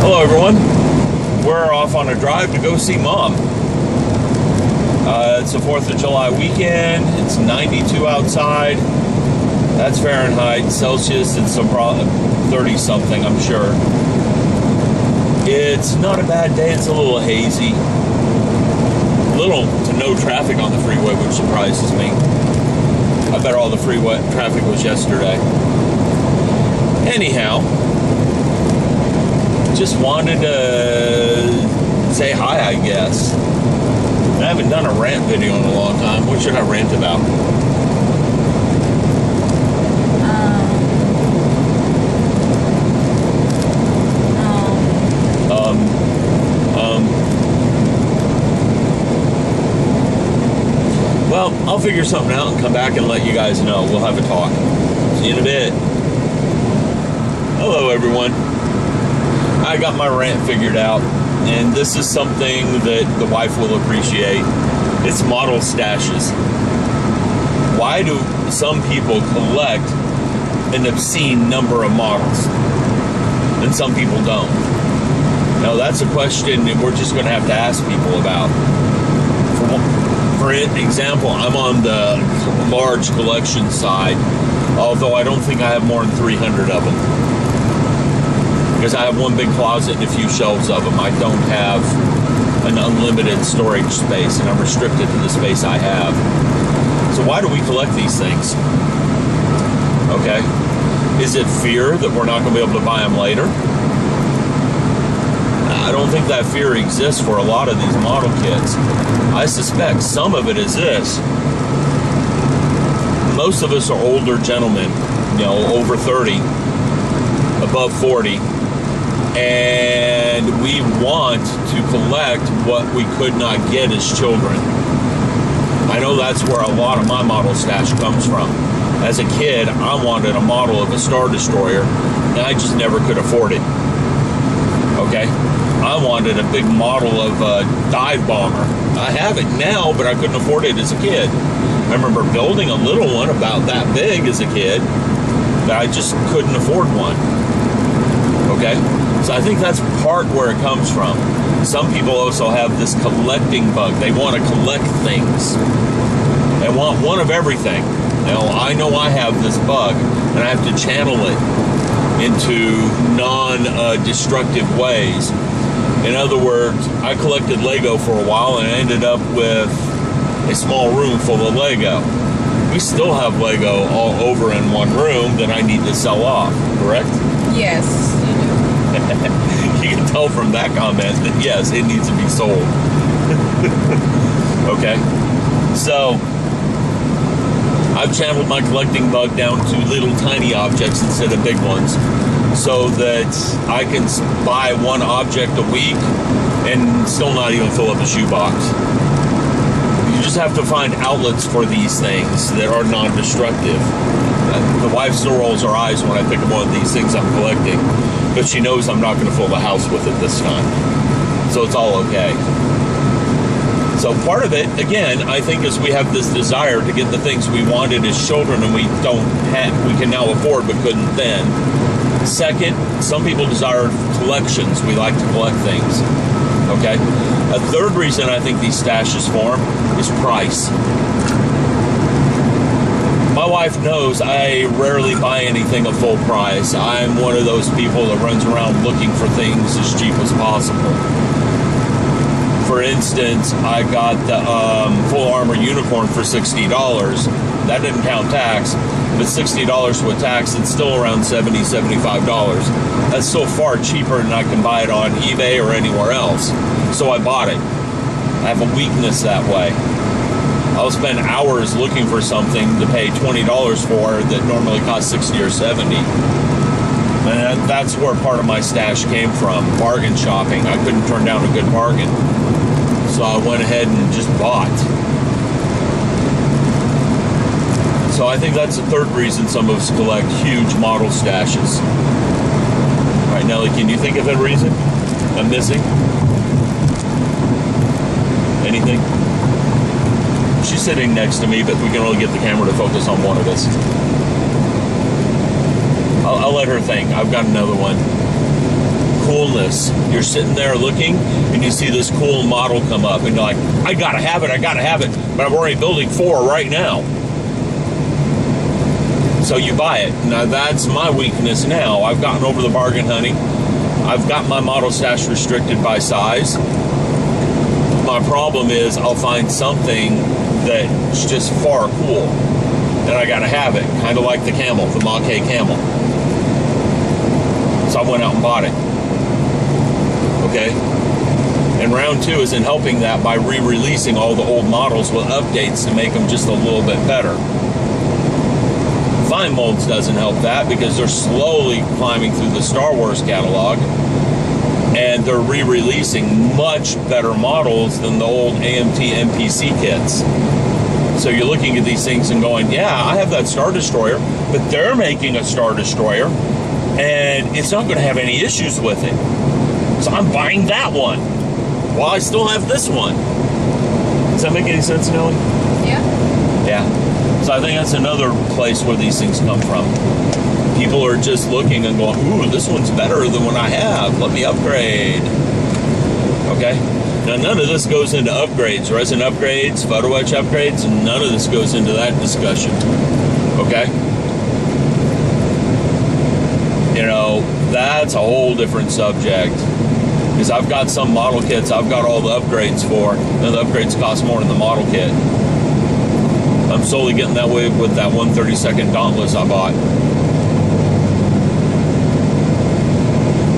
Hello everyone, we're off on a drive to go see Mom. It's the 4th of July weekend, it's 92 outside, that's Fahrenheit, Celsius it's probably 30 something I'm sure. It's not a bad day, it's a little hazy, little to no traffic on the freeway, which surprises me. I bet all the freeway traffic was yesterday. Anyhow, just wanted to say hi, I guess. I haven't done a rant video in a long time. What should I rant about? Well, I'll figure something out and come back and let you guys know. We'll have a talk. See you in a bit. Hello, everyone. I got my rant figured out, and this is something that the wife will appreciate. It's model stashes. Why do some people collect an obscene number of models and some people don't? Now, that's a question that we're just going to have to ask people about. For example, I'm on the large collection side, although I don't think I have more than 300 of them. Because I have one big closet and a few shelves of them. I don't have an unlimited storage space, and I'm restricted to the space I have. So why do we collect these things? Okay. Is it fear that we're not going to be able to buy them later? I don't think that fear exists for a lot of these model kits. I suspect some of it is this. Most of us are older gentlemen, over 30, above 40, and we want to collect what we could not get as children. I know that's where a lot of my model stash comes from. As a kid, I wanted a model of a Star Destroyer, and I just never could afford it. Okay? I wanted a big model of a dive bomber. I have it now, but I couldn't afford it as a kid. I remember building a little one about that big as a kid, but I just couldn't afford one. Okay? So I think that's part where it comes from. Some people also have this collecting bug. They want to collect things. They want one of everything. I know I have this bug, and I have to channel it into non-destructive ways. In other words, I collected Lego for a while and I ended up with a small room full of Lego. We still have Lego all over in one room that I need to sell off, correct? Yes, you do. You can tell from that comment that yes, it needs to be sold. Okay, so I've channeled my collecting bug down to little tiny objects instead of big ones, so that I can buy one object a week and still not even fill up a shoebox. You just have to find outlets for these things that are non-destructive. The wife still rolls her eyes when I pick up one of these things I'm collecting, but she knows I'm not going to fill the house with it this time. So it's all okay. So part of it, again, I think is we have this desire to get the things we wanted as children and we can now afford but couldn't then. Second, some people desire collections. We like to collect things. Okay? A third reason I think these stashes form is price. My wife knows I rarely buy anything at full price. I'm one of those people that runs around looking for things as cheap as possible. For instance, I got the full armor unicorn for $60. That didn't count tax, but $60 with tax, it's still around $70, $75. That's still far cheaper than I can buy it on eBay or anywhere else. So I bought it. I have a weakness that way. I'll spend hours looking for something to pay $20 for that normally costs $60 or $70. And that's where part of my stash came from, bargain shopping. I couldn't turn down a good bargain. So I went ahead and just bought. So I think that's the third reason some of us collect huge model stashes. All right, Nellie, can you think of a reason I'm missing? Anything? She's sitting next to me, but we can only get the camera to focus on one of us. I'll let her think. I've got another one. coolness. You're sitting there looking, and you see this cool model come up, and you're like, I gotta have it, but I'm already building 4 right now. So you buy it. Now that's my weakness now. I've gotten over the bargain hunting. I've got my model stash restricted by size. My problem is I'll find something that's just far cool, and I gotta have it. Kind of like the camel, the Mach-E camel. So I went out and bought it. Okay? And round 2 isn't helping that by re-releasing all the old models with updates to make them just a little bit better. Fine Molds doesn't help that because they're slowly climbing through the Star Wars catalog, and they're re-releasing much better models than the old AMT NPC kits. So you're looking at these things and going, yeah, I have that Star Destroyer, but they're making a Star Destroyer, and it's not going to have any issues with it. So I'm buying that one while I still have this one. Does that make any sense, Nelly? Yeah. Yeah. So I think that's another place where these things come from. People are just looking and going, ooh, this one's better than what I have. Let me upgrade. Okay? Now, none of this goes into upgrades, resin upgrades, photo etch upgrades, and none of this goes into that discussion. Okay? You know, that's a whole different subject. Because I've got some model kits I've got all the upgrades for, and the upgrades cost more than the model kit. I'm slowly getting that way with that 132nd Dauntless I bought.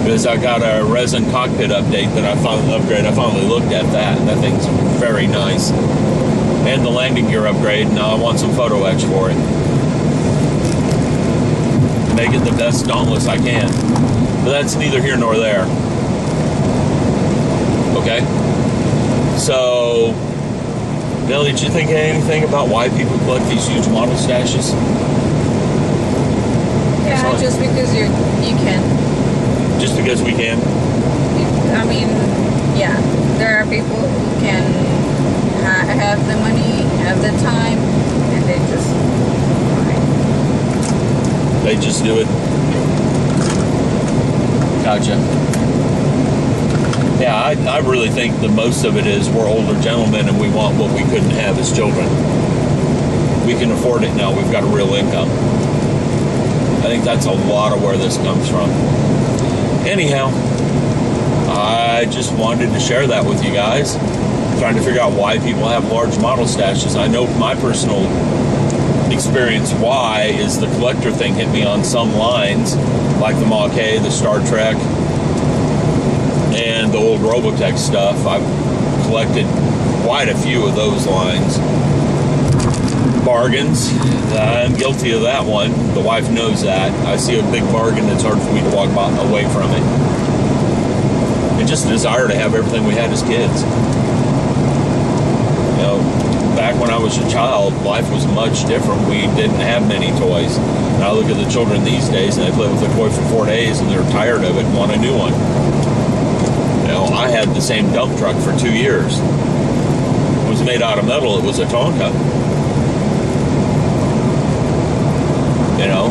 Because I got a resin cockpit update that I finally looked at that, and that thing's very nice. And the landing gear upgrade. Now I want some photo etch for it. Make it the best Dauntless I can. But that's neither here nor there. Okay? So, Nelly, did you think anything about why people collect these huge model stashes? Yeah, just because you can. Just because we can? I mean, yeah, there are people who can have the money, have the time, and they just They just do it. Gotcha. Yeah, I really think the most of it is we're older gentlemen and we want what we couldn't have as children. We can afford it now. We've got a real income. I think that's a lot of where this comes from. Anyhow, I just wanted to share that with you guys. Trying to figure out why people have large model stashes. I know my personal experience why is the collector thing hit me on some lines, like the Mach-E, the Star Trek, and the old Robotech stuff. I've collected quite a few of those lines. Bargains, I'm guilty of that one. The wife knows that. I see a big bargain that's hard for me to walk away from it. And just a desire to have everything we had as kids. You know, back when I was a child, life was much different. We didn't have many toys. And I look at the children these days and they play with a toy for 4 days and they're tired of it and want a new one. You know, I had the same dump truck for 2 years. It was made out of metal. It was a Tonka. You know,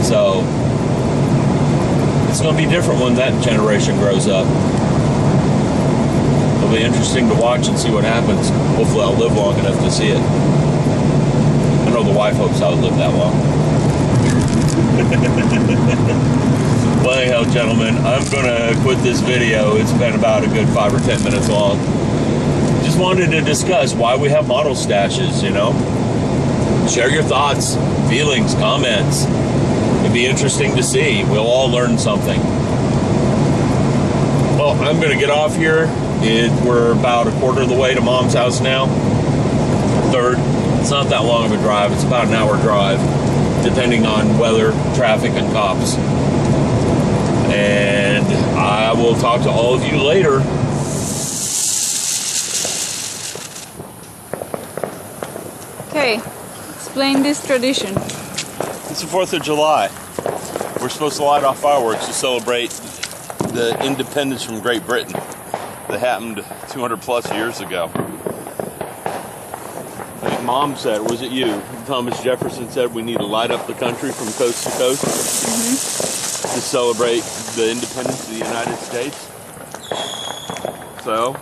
so it's going to be different when that generation grows up. It'll be interesting to watch and see what happens. Hopefully I'll live long enough to see it. I know the wife hopes I'll live that long. Well, anyhow, gentlemen, I'm going to quit this video. It's been about a good 5 or 10 minutes long. Just wanted to discuss why we have model stashes, you know. Share your thoughts, feelings, comments. It'd be interesting to see. We'll all learn something. Well, I'm going to get off here. We're about a quarter of the way to Mom's house now. Third. It's not that long of a drive. It's about an hour drive, depending on weather, traffic, and cops. And I will talk to all of you later. Okay. Explain this tradition. It's the 4th of July. We're supposed to light off fireworks to celebrate the independence from Great Britain that happened 200 plus years ago. mom said, was it you? Thomas Jefferson said we need to light up the country from coast to coast to celebrate the independence of the United States. So,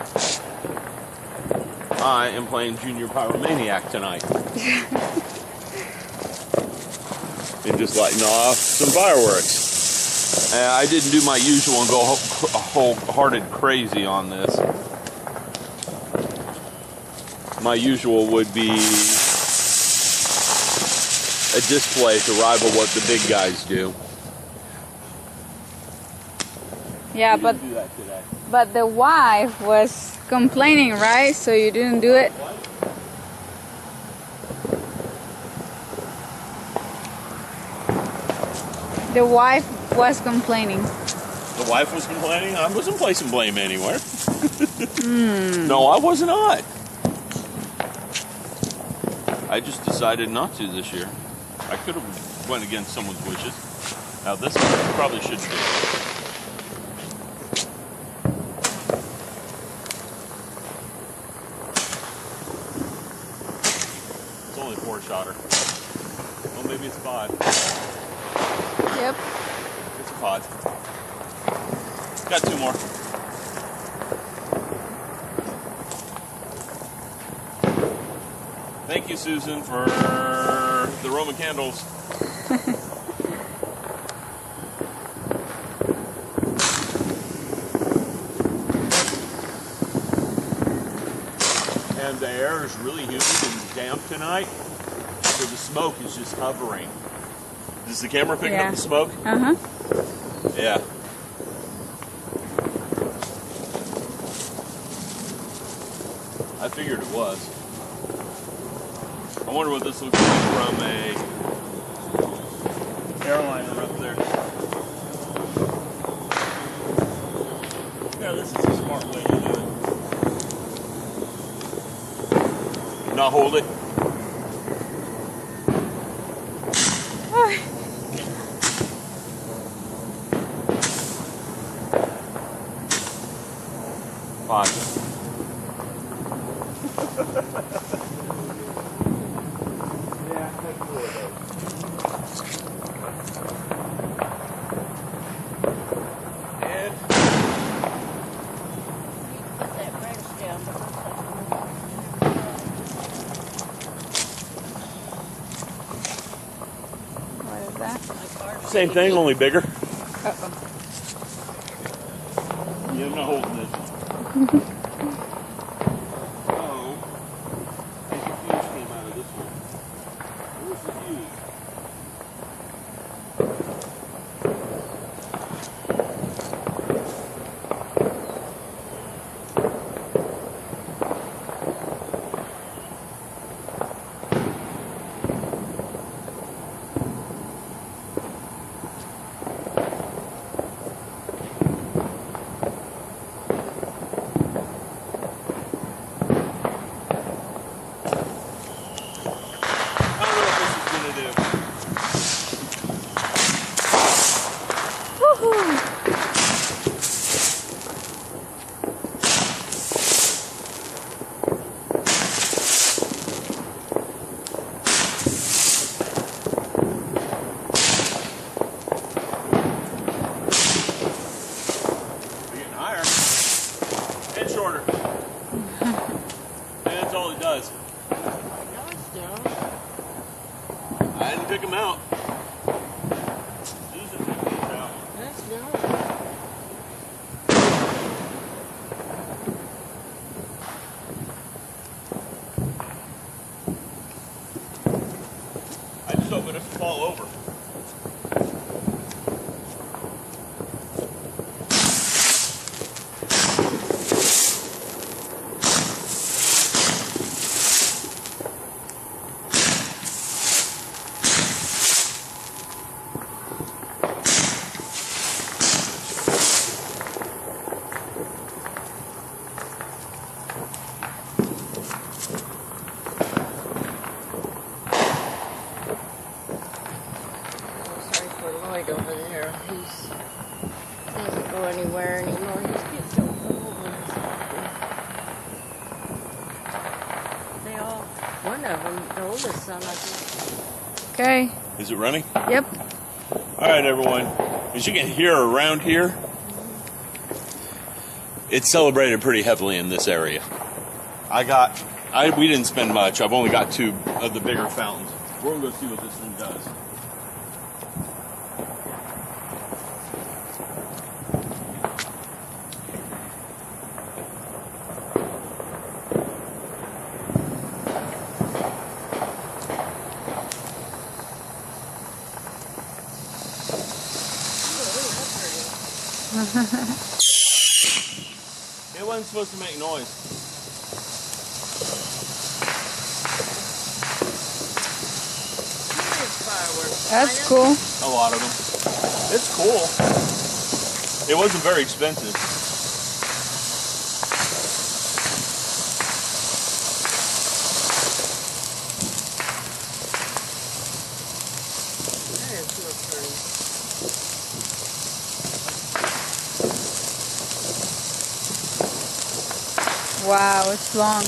I am playing Junior Pyromaniac tonight. And just lighting off some fireworks. I didn't do my usual and go wholehearted crazy on this. My usual would be a display to rival what the big guys do. Yeah, We didn't do that today. but the wife was complaining, right? So you didn't do it? The wife was complaining. The wife was complaining? I wasn't placing blame anywhere. No, I was not. I just decided not to this year. I could have went against someone's wishes. Now this one probably shouldn't do. It's only a 4-shotter. Well, maybe it's 5. Yep. It's a 5. Got 2 more. Thank you, Susan, for the Roman candles. And the air is really humid and damp tonight, so the smoke is just hovering. Is the camera picking up the smoke? Uh-huh. Yeah. I figured it was. I wonder what this looks like from a airliner up there. Yeah, this is a smart way to do it. Not hold it. Fine. What is that? Same thing, only bigger. Uh-oh. Yeah, I'm not holding it. Oh, a fuse came out of this one. Where's the fuse? I didn't pick them out. Susan picked these out. That's nice. I just hope it doesn't fall over. Over there, he doesn't go anywhere anymore. He just gets so old when it's like they all, one of of them. The oldest son, I think. Okay. Is it running? Yep. All right, everyone. As you can hear around here, it's celebrated pretty heavily in this area. We didn't spend much. I've only got 2 of the bigger fountains. We're gonna go see what this thing does. It wasn't supposed to make noise. Fireworks. That's cool. A lot of them. It's cool. It wasn't very expensive. That is real pretty. Wow, it's long.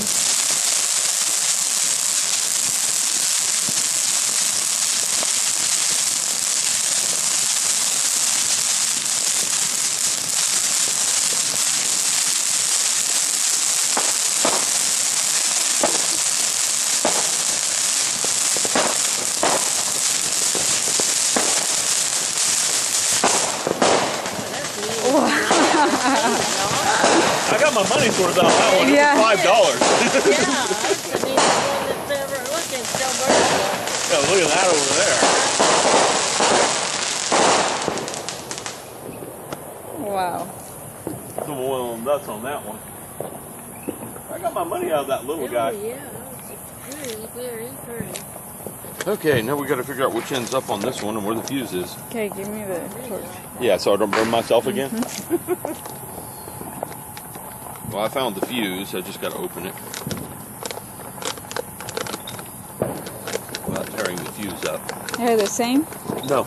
I got my money's worth out of that one. Yeah. It was $5. Yeah, that's the neatest one that's ever looking. Still burning. Yeah, look at that over there. Wow. Some oil and nuts on that one. I got my money out of that little guy. Oh, yeah, that's very, very pretty. Okay, now we got to figure out which end's up on this one and where the fuse is. Okay, give me the torch. Yeah, so I don't burn myself again. Well, I found the fuse. I just got to open it without tearing the fuse up. They're the same? No,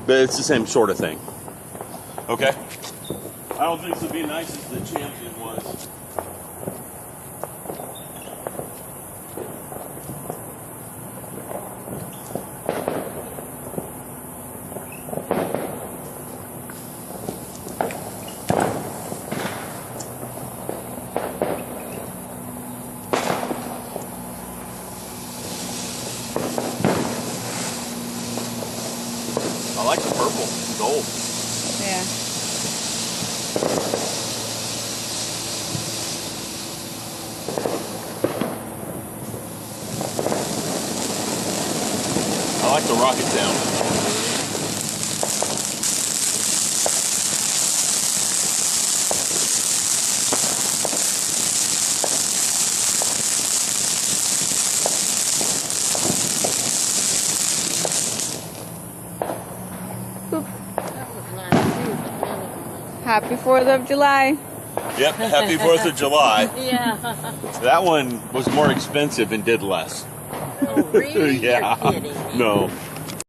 but it's the same sort of thing. Okay. I don't think this would be nice as the Champion was. I like the purple, gold. Yeah. I like the rocket sound. That was nice too, but the other one Happy 4th of July. Yep, happy 4th of July. was... Yeah. That one was more expensive and did less. Oh, really? Yeah. You're kidding me. No.